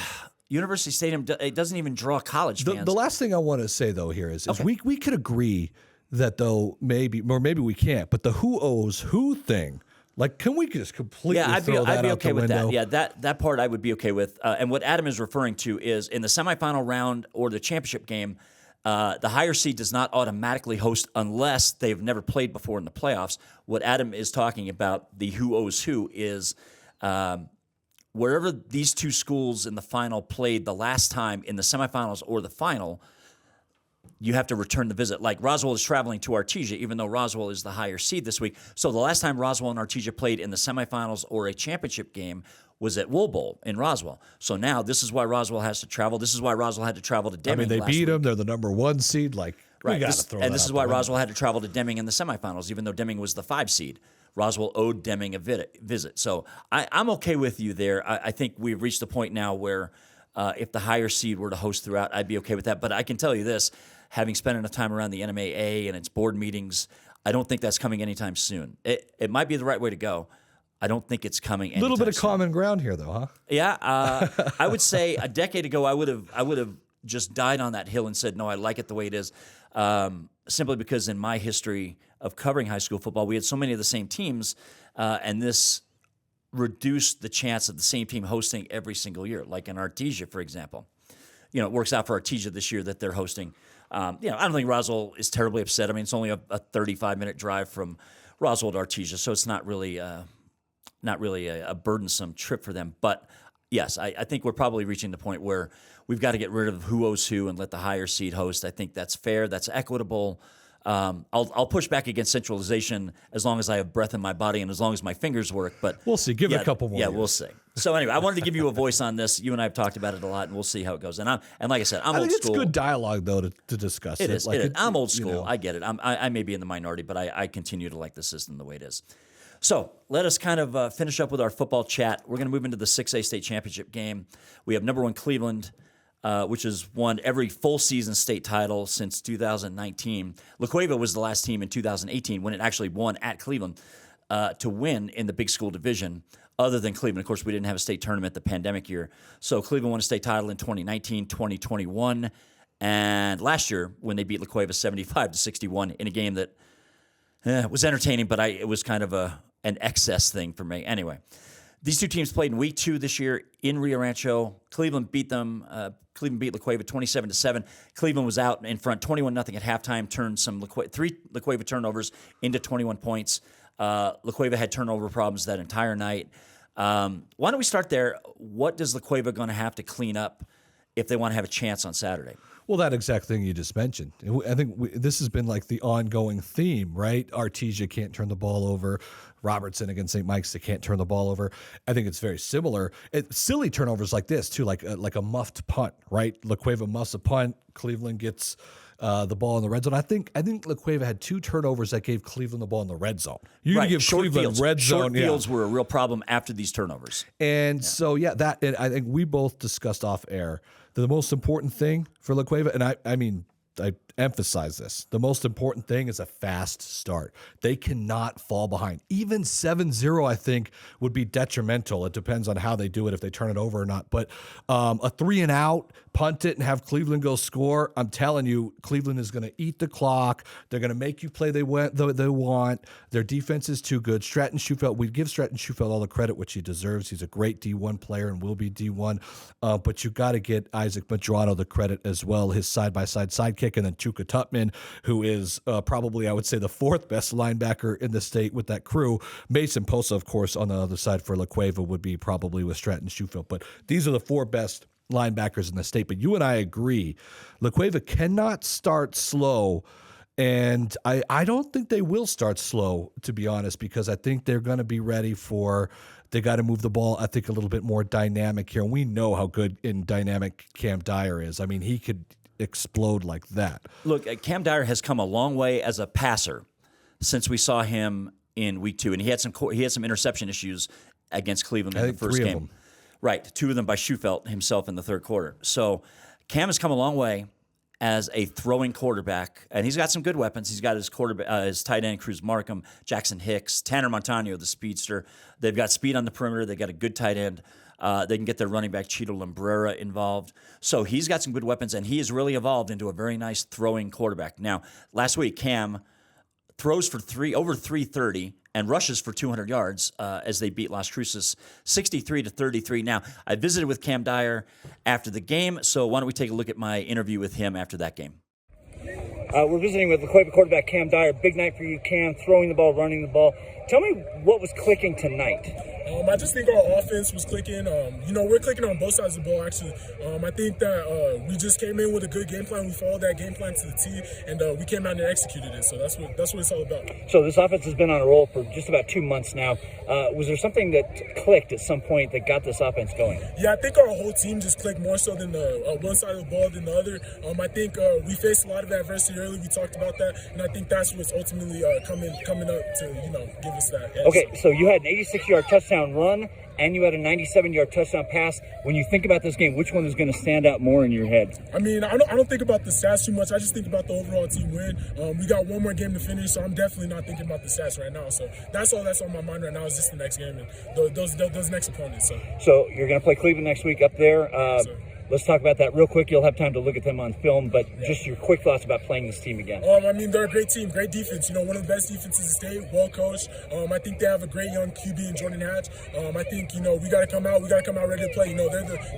University Stadium, it doesn't even draw college fans. The last thing I want to say though here is we could agree that though maybe we can't, but the who owes who thing, like, can we just completely throw that I'd be out okay the with window? that. Yeah, that part I would be okay with. And what Adam is referring to is in the semifinal round or the championship game, the higher seed does not automatically host unless they've never played before in the playoffs. What Adam is talking about, the who owes who, is wherever these two schools in the final played the last time in the semifinals or the final, you have to return the visit. Like Roswell is traveling to Artesia, even though Roswell is the higher seed this week. So the last time Roswell and Artesia played in the semifinals or a championship game was at Wool Bowl in Roswell. So now this is why Roswell has to travel. This is why Roswell had to travel to Deming. They beat them. They're the number 1 seed. Like, right. We got to throw and this is why Roswell Roswell had to travel to Deming in the semifinals, even though Deming was the 5 seed. Roswell owed Deming a visit. So I'm okay with you there. I think we've reached the point now where if the higher seed were to host throughout, I'd be okay with that. But I can tell you this, having spent enough time around the NMAA and its board meetings, I don't think that's coming anytime soon. It might be the right way to go. I don't think it's coming anytime soon. A little bit of common ground here, though, huh? Yeah. I would say a decade ago, I would have just died on that hill and said, no, I like it the way it is, simply because in my history of covering high school football, we had so many of the same teams, and this reduced the chance of the same team hosting every single year, like in Artesia, for example. It works out for Artesia this year that they're hosting. I don't think Roswell is terribly upset. I mean, it's only a 35-minute drive from Roswell to Artesia, so it's not really a burdensome trip for them. But yes, I think we're probably reaching the point where we've got to get rid of who owes who and let the higher seed host. I think that's fair. That's equitable. I'll push back against centralization as long as I have breath in my body and as long as my fingers work. But we'll see. Give it a couple more. Yeah, years. We'll see. So anyway, I wanted to give you a voice on this. You and I have talked about it a lot, and we'll see how it goes. And like I said, I'm old school. It's good dialogue though to discuss. It is. I'm old school. You know. I get it. I may be in the minority, but I continue to like the system the way it is. So let us kind of finish up with our football chat. We're going to move into the 6A state championship game. We have number 1 Cleveland, which has won every full season state title since 2019. La Cueva was the last team in 2018 when it actually won at Cleveland to win in the big school division, other than Cleveland. Of course, we didn't have a state tournament the pandemic year. So Cleveland won a state title in 2019, 2021, and last year when they beat La Cueva 75-61 in a game that was entertaining, but it was kind of an excess thing for me. Anyway, these two teams played in week 2 this year in Rio Rancho. Cleveland beat them. Cleveland beat La Cueva 27-7. Cleveland was out in front 21-0 at halftime, turned 3 La Cueva turnovers into 21 points. La Cueva had turnover problems that entire night. Why don't we start there? What does La Cueva going to have to clean up if they want to have a chance on Saturday? Well, that exact thing you just mentioned. I think this has been like the ongoing theme, right? Artesia can't turn the ball over. Robertson against St. Mike's, they can't turn the ball over. I think it's very similar. Silly turnovers like this, too, like a muffed punt, right? La Cueva muffs a punt. Cleveland gets the ball in the red zone. I think La Cueva had 2 turnovers that gave Cleveland the ball in the red zone. You can give short Cleveland fields. red zone. Short fields were a real problem after these turnovers. And so, and I think we both discussed off air that the most important thing for La Cueva, and I mean, I emphasize this, the most important thing is a fast start. They cannot fall behind. Even 7-0, I think, would be detrimental. It depends on how they do it, if they turn it over or not. But a 3 and out, punt it and have Cleveland go score, I'm telling you, Cleveland is going to eat the clock. They're going to make you play they want. Their defense is too good. Stratton Schufelt, we give Stratton Schufelt all the credit which he deserves. He's a great D1 player and will be D1. But you got to get Isaac Madrano the credit as well, his side-by-side sidekick, and then Chuka Tutman, who is probably, I would say, the 4th best linebacker in the state with that crew. Mason Posa, of course, on the other side for La Cueva would be probably with Stratton Schufelt. But these are the 4 best linebackers in the state. But you and I agree, La Cueva cannot start slow. And I don't think they will start slow, to be honest, because I think they're going to be ready they got to move the ball, I think, a little bit more dynamic here. And we know how good and dynamic Cam Dyer is. I mean, he could explode like that. Look, Cam Dyer has come a long way as a passer since we saw him in week 2, and he had some interception issues against Cleveland in the first 3 game. of them. Right, 2 of them by Schufelt himself in the third quarter. So Cam has come a long way as a throwing quarterback, and he's got some good weapons. He's got his tight end, Cruz Markham, Jackson Hicks, Tanner Montano, the speedster. They've got speed on the perimeter. They've got a good tight end. They can get their running back, Cheeto Lambrera, involved. So he's got some good weapons, and he has really evolved into a very nice throwing quarterback. Now, last week, Cam throws for over 330 and rushes for 200 yards as they beat Las Cruces 63-33. Now, I visited with Cam Dyer after the game, so why don't we take a look at my interview with him after that game. We're visiting with La Cueva quarterback Cam Dyer. Big night for you, Cam, throwing the ball, running the ball. Tell me what was clicking tonight. I just think our offense was clicking. We're clicking on both sides of the ball, actually. I think that we just came in with a good game plan. We followed that game plan to the T, and we came out and executed it. So that's what it's all about. So this offense has been on a roll for just about 2 months now. Was there something that clicked at some point that got this offense going? Yeah, I think our whole team just clicked more so than the one side of the ball than the other. I think we faced a lot of adversity early. We talked about that, and I think that's what's ultimately coming up to give us that edge. Okay, so you had an 86-yard touchdown run, and you had a 97-yard touchdown pass. When you think about this game, which one is going to stand out more in your head? I mean, I don't think about the stats too much. I just think about the overall team win. We got one more game to finish, so I'm definitely not thinking about the stats right now. So that's all that's on my mind right now is just the next game and those next opponents. So you're going to play Cleveland next week up there. Let's talk about that real quick. You'll have time to look at them on film, but just your quick thoughts about playing this team again. I mean, they're a great team, great defense. One of the best defenses in the state, well coached. I think they have a great young QB in Jordan Hatch. I think, we got to come out ready to play.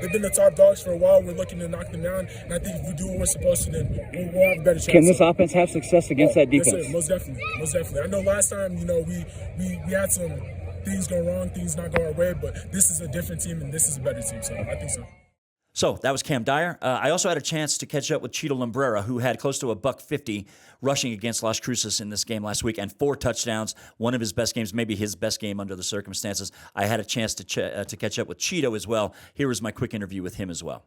They've been the top dogs for a while. We're looking to knock them down, and I think if we do what we're supposed to, then we'll have a better chance. Can this offense have success against that defense? Yes, sir. Most definitely. I know last time, we had some things go wrong, things not go our way, but this is a different team, and this is a better team, so I think so. So that was Cam Dyer. I also had a chance to catch up with Cheeto Lumbrera, who had close to a $150 rushing against Las Cruces in this game last week and 4 touchdowns, one of his best games, maybe his best game under the circumstances. I had a chance to catch up with Cheeto as well. Here was my quick interview with him as well.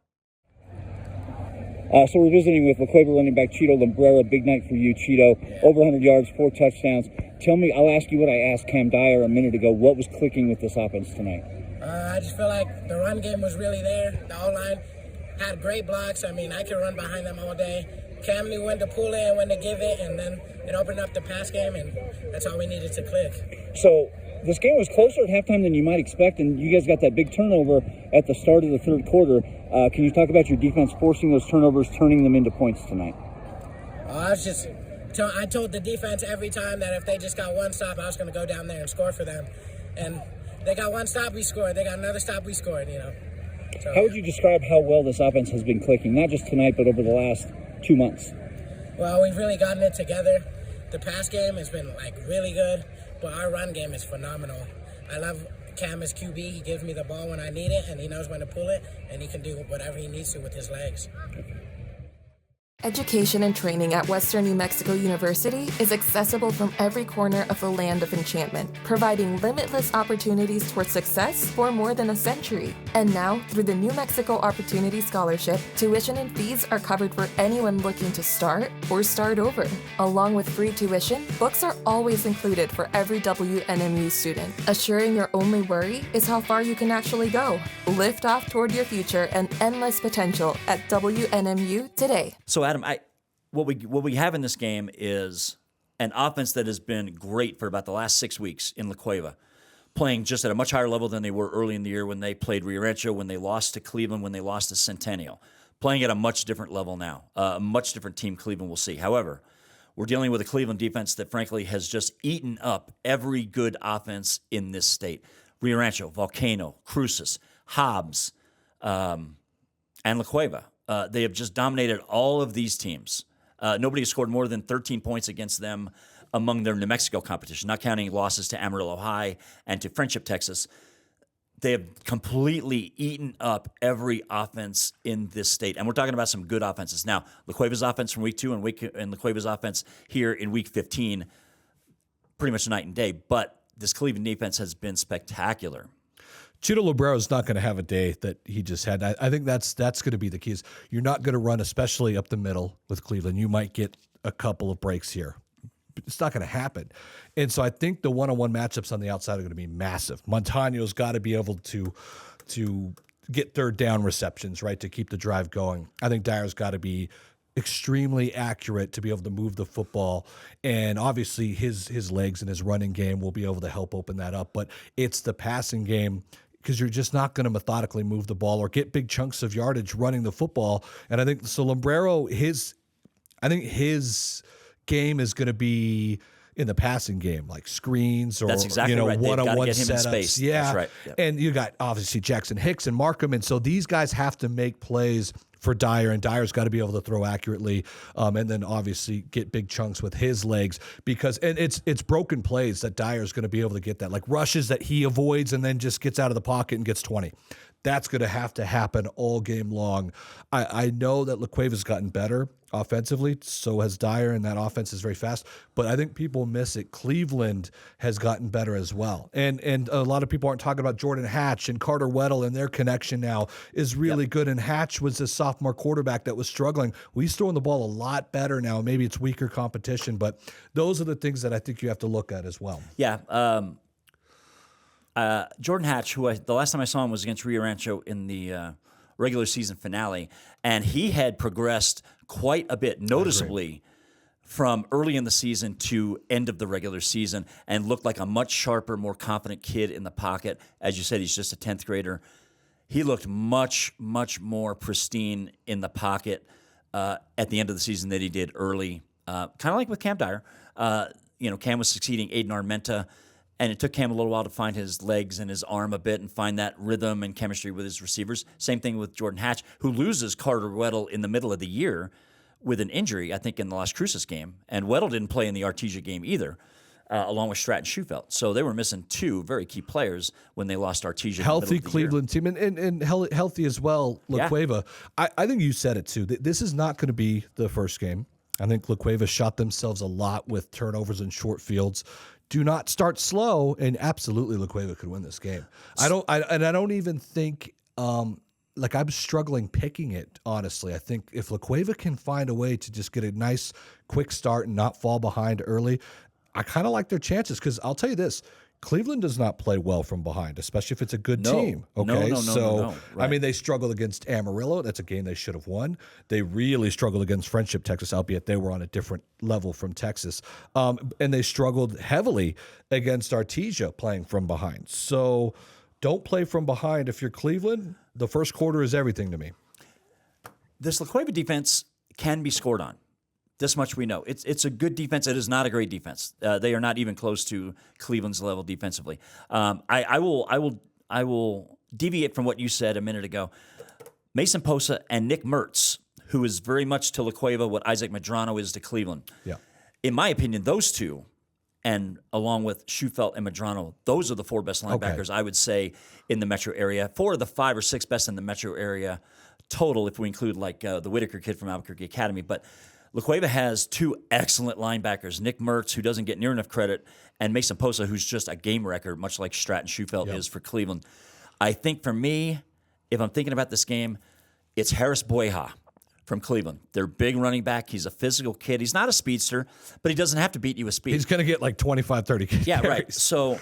So we're visiting with La Cueva running back Cheeto Lumbrera. Big night for you, Cheeto. Over 100 yards, 4 touchdowns. Tell me, I'll ask you what I asked Cam Dyer a minute ago. What was clicking with this offense tonight? I just feel like the run game was really there. The O-line had great blocks. I mean, I could run behind them all day. Cam knew when to pull it and when to give it, and then it opened up the pass game, and that's all we needed to click. So this game was closer at halftime than you might expect, and you guys got that big turnover at the start of the third quarter. Can you talk about your defense forcing those turnovers, turning them into points tonight? I told the defense every time that if they just got one stop, I was going to go down there and score for them. And they got one stop, we scored. They got another stop, we scored, So, how would you describe how well this offense has been clicking, not just tonight, but over the last 2 months? Well, we've really gotten it together. The pass game has been, really good, but our run game is phenomenal. I love Cam as QB. He gives me the ball when I need it, and he knows when to pull it, and he can do whatever he needs to with his legs. Education and training at Western New Mexico University is accessible from every corner of the land of enchantment, providing limitless opportunities towards success for more than a century. And now, through the New Mexico Opportunity Scholarship, tuition and fees are covered for anyone looking to start or start over. Along with free tuition, books are always included for every WNMU student, assuring your only worry is how far you can actually go. Lift off toward your future and endless potential at WNMU today. So Adam, what we have in this game is an offense that has been great for about the last 6 weeks in La Cueva, playing just at a much higher level than they were early in the year when they played Rio Rancho, when they lost to Cleveland, when they lost to Centennial. Playing at a much different level now, a much different team Cleveland will see. However, we're dealing with a Cleveland defense that frankly has just eaten up every good offense in this state. Rio Rancho, Volcano, Cruces, Hobbs, and La Cueva. They have just dominated all of these teams. Nobody has scored more than 13 points against them among their New Mexico competition, not counting losses to Amarillo High and to Friendship, Texas. They have completely eaten up every offense in this state. And we're talking about some good offenses. Now, La Cueva's offense from week 2 and La Cueva's offense here in week 15, pretty much night and day. But this Cleveland defense has been spectacular. Cheeto Lumbrera is not going to have a day that he just had. I think that's going to be the key. Is you're not going to run, especially up the middle with Cleveland. You might get a couple of breaks here. It's not going to happen. And so I think the one-on-one matchups on the outside are going to be massive. Montano's got to be able to get third down receptions, right, to keep the drive going. I think Dyer's got to be extremely accurate to be able to move the football, and obviously his legs and his running game will be able to help open that up. But it's the passing game, because you're just not going to methodically move the ball or get big chunks of yardage running the football. And I think so Lumbrero, his game is going to be in the passing game, like screens or That's exactly right. one-on-one get him setups. in space. Yeah, That's right. Yep. And you got obviously Jackson Hicks and Markham, and so these guys have to make plays for Dyer, and Dyer's got to be able to throw accurately, and then obviously get big chunks with his legs, because and it's broken plays that Dyer's going to be able to get that, like rushes that he avoids and then just gets out of the pocket and gets 20. That's going to have to happen all game long. I know that LaQuava's gotten better offensively, so has Dyer, and that offense is very fast. But I think people miss it. Cleveland has gotten better as well. And a lot of people aren't talking about Jordan Hatch and Carter Weddle, and their connection now is really good. And Hatch was a sophomore quarterback that was struggling. He's throwing the ball a lot better now. Maybe it's weaker competition, but those are the things that I think you have to look at as well. Yeah. Jordan Hatch, the last time I saw him was against Rio Rancho in the regular season finale, and he had progressed quite a bit, noticeably, from early in the season to end of the regular season, and looked like a much sharper, more confident kid in the pocket. As you said, he's just a 10th grader. He looked much, much more pristine in the pocket at the end of the season than he did early. Kind of like with Cam Dyer. Cam was succeeding Aiden Armenta, and it took Cam a little while to find his legs and his arm a bit and find that rhythm and chemistry with his receivers. Same thing with Jordan Hatch, who loses Carter Weddle in the middle of the year with an injury, I think, in the Las Cruces game. And Weddle didn't play in the Artesia game either, along with Stratton Schufelt. So they were missing two very key players when they lost Artesia. Healthy Cleveland team, and healthy as well, LaQuava. Yeah. I think you said it too. This is not going to be the first game. I think LaQuava shot themselves a lot with turnovers and short fields. Do not start slow, and absolutely LaQuava could win this game. I don't even think I'm struggling picking it, honestly. I think if LaQuava can find a way to just get a nice quick start and not fall behind early, I kind of like their chances, because I'll tell you this, Cleveland does not play well from behind, especially if it's a good team. Okay, No. Right. I mean, they struggled against Amarillo. That's a game they should have won. They really struggled against Friendship Texas, albeit they were on a different level from Texas. And they struggled heavily against Artesia playing from behind. So don't play from behind. If you're Cleveland, the first quarter is everything to me. This LaQuava defense can be scored on. This much we know. It's a good defense. It is not a great defense. They are not even close to Cleveland's level defensively. I will deviate from what you said a minute ago. Mason Posa and Nick Mertz, who is very much to LaQuava what Isaac Medrano is to Cleveland. Yeah. In my opinion, those two, and along with Schufelt and Medrano, those are the four best linebackers, I would say, in the metro area. 4 of the 5 or 6 best in the metro area total, if we include the Whitaker kid from Albuquerque Academy. But LaQuava has 2 excellent linebackers, Nick Mertz, who doesn't get near enough credit, and Mason Posa, who's just a game record, much like Stratton Schufelt is for Cleveland. I think for me, if I'm thinking about this game, it's Harris Boyha from Cleveland. Their big running back. He's a physical kid. He's not a speedster, but he doesn't have to beat you with speed. He's going to get like 25, 30 carries. Yeah, right. So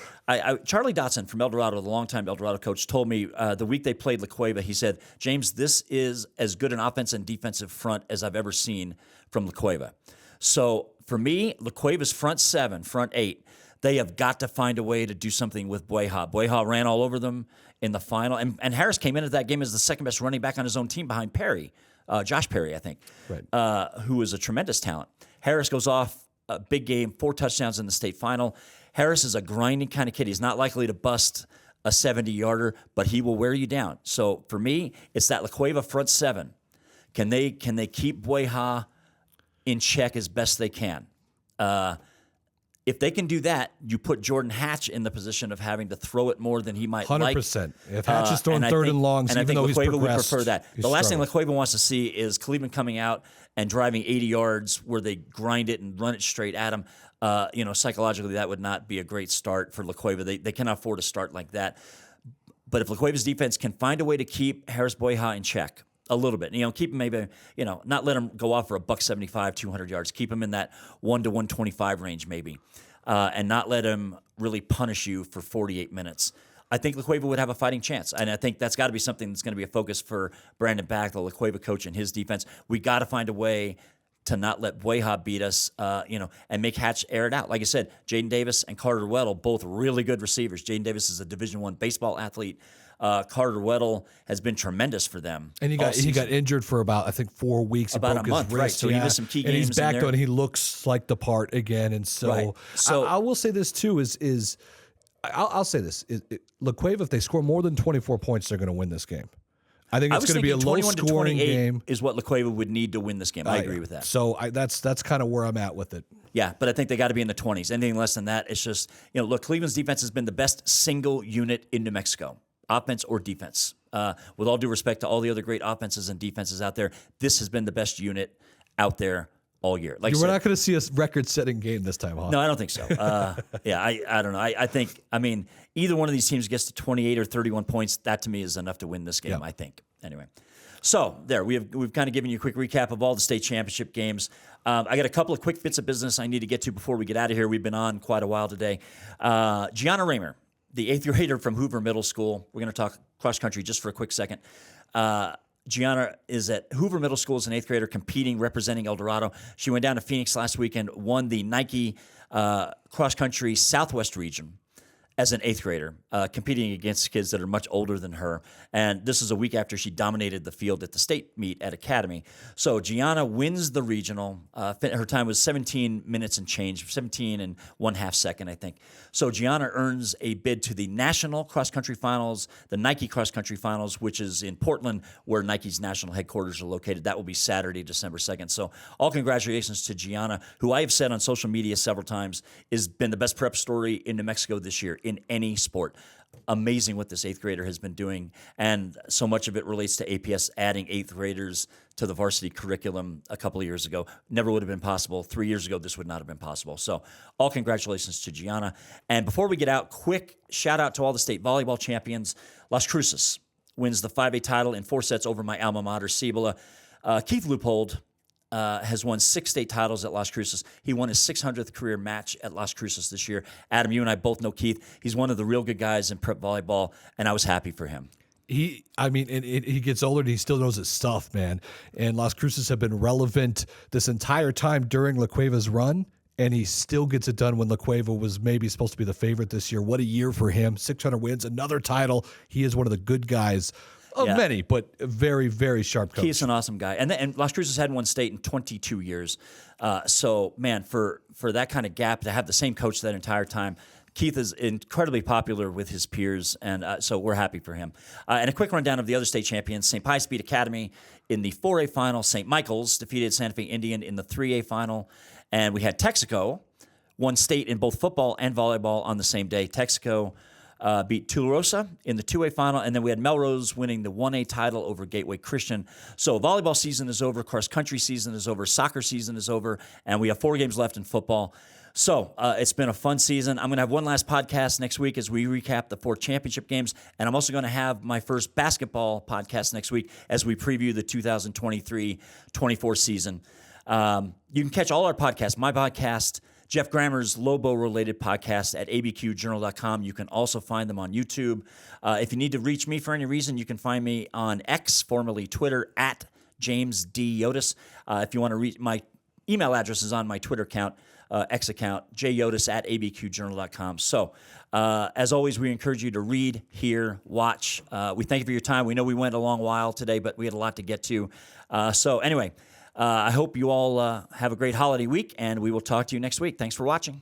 Charlie Dotson from El Dorado, the longtime El Dorado coach, told me the week they played LaQuava, he said, James, this is as good an offense and defensive front as I've ever seen from LaQuava. So for me, LaQuava's front 7, front 8, they have got to find a way to do something with Boyha. Boyha ran all over them in the final. And Harris came into that game as the second best running back on his own team behind Perry. Josh Perry, I think, who is a tremendous talent. Harris goes off a big game, 4 touchdowns in the state final. Harris is a grinding kind of kid. He's not likely to bust a 70-yarder, but he will wear you down. So for me, it's that LaQuava front 7. Can they keep Boyha in check as best they can? If they can do that, you put Jordan Hatch in the position of having to throw it more than he might 100%. Like. 100%. If Hatch is throwing third and longs, and even I think though LaQuava he's progressed, would prefer that. The last thing LaQuava wants to see is Cleveland coming out and driving 80 yards where they grind it and run it straight at him. Psychologically, that would not be a great start for LaQuava. They cannot afford to start like that. But if LaQuava's defense can find a way to keep Harris Boyha in check a little bit, keep him maybe, not let him go off for a $175, 200 yards. Keep him in that 1 to 125 range maybe. And not let him really punish you for 48 minutes. I think LaQuava would have a fighting chance. And I think that's got to be something that's going to be a focus for Brandon Back, the LaQuava coach, and his defense. We got to find a way to not let Boyha beat us, and make Hatch air it out. Like I said, Jaden Davis and Carter Weddle, both really good receivers. Jaden Davis is a Division I baseball athlete. Carter Weddle has been tremendous for them. And he got injured for about, I think, 4 weeks. About a month, right? So he missed some key games. And he's back on. He looks like the part again. And so I will say this too: I'll say this: LaQuava, if they score more than 24 points, they're going to win this game. I think it's going to be a low-scoring game. Is what La Cueva would need to win this game. I agree with that. So that's kind of where I'm at with it. Yeah, but I think they got to be in the 20s. Anything less than that, it's just, look, Cleveland's defense has been the best single unit in New Mexico, offense or defense. With all due respect to all the other great offenses and defenses out there, this has been the best unit out there all year. Like we're not going to see a record-setting game this time, huh? No, I don't think so. I don't know. I think, either one of these teams gets to 28 or 31 points. That to me is enough to win this game, I think. Anyway. So there, we've kind of given you a quick recap of all the state championship games. I got a couple of quick bits of business I need to get to before we get out of here. We've been on quite a while today. Gianna Raymer, the 8th grader from Hoover Middle School. We're going to talk cross country just for a quick second. Gianna is at Hoover Middle School as an 8th grader competing, representing El Dorado. She went down to Phoenix last weekend, won the Nike cross country Southwest region as an 8th grader, competing against kids that are much older than her. And this is a week after she dominated the field at the state meet at Academy. So Gianna wins the regional. Her time was 17 minutes and change, 17 and 1/2 second, I think. So Gianna earns a bid to the National Cross Country Finals, the Nike Cross Country Finals, which is in Portland, where Nike's national headquarters are located. That will be Saturday, December 2nd. So all congratulations to Gianna, who I have said on social media several times has been the best prep story in New Mexico this year in any sport. Amazing what this 8th grader has been doing, and so much of it relates to APS adding 8th graders to the varsity curriculum a couple of years ago. Never would have been possible. 3 years ago, this would not have been possible. So all congratulations to Gianna. And before we get out, quick shout out to all the state volleyball champions. Las Cruces wins the 5A title in 4 sets over my alma mater, Cibola. Keith Leupold has won 6 state titles at Las Cruces. He won his 600th career match at Las Cruces this year. Adam, you and I both know Keith. He's one of the real good guys in prep volleyball, and I was happy for him. He gets older and he still knows his stuff, man. And Las Cruces have been relevant this entire time during La Cueva's run, and he still gets it done when La Cueva was maybe supposed to be the favorite this year. What a year for him. 600 wins, another title. He is one of the good guys. Many, but very, very sharp coach. He's an awesome guy. And Las Cruces hadn't won state in 22 years. So, man, for that kind of gap, to have the same coach that entire time, Keith is incredibly popular with his peers, and so we're happy for him. And a quick rundown of the other state champions. St. Pius beat Academy in the 4A final. St. Michael's defeated Santa Fe Indian in the 3A final. And we had Texaco won state in both football and volleyball on the same day. Texaco beat Tularosa in the 2A final, and then we had Melrose winning the 1A title over Gateway Christian. So volleyball season is over, cross-country season is over, soccer season is over, and we have 4 games left in football. So it's been a fun season. I'm going to have one last podcast next week as we recap the 4 championship games, and I'm also going to have my first basketball podcast next week as we preview the 2023-24 season. You can catch all our podcasts, my podcast, Jeff Grammer's Lobo-related podcast at abqjournal.com. You can also find them on YouTube. If you need to reach me for any reason, you can find me on X, formerly Twitter, at James D. Yodice. If you want to reach, my email address is on my Twitter account, X account, jyodice at abqjournal.com. So, as always, we encourage you to read, hear, watch. We thank you for your time. We know we went a long while today, but we had a lot to get to. So anyway, I hope you all have a great holiday week, and we will talk to you next week. Thanks for watching.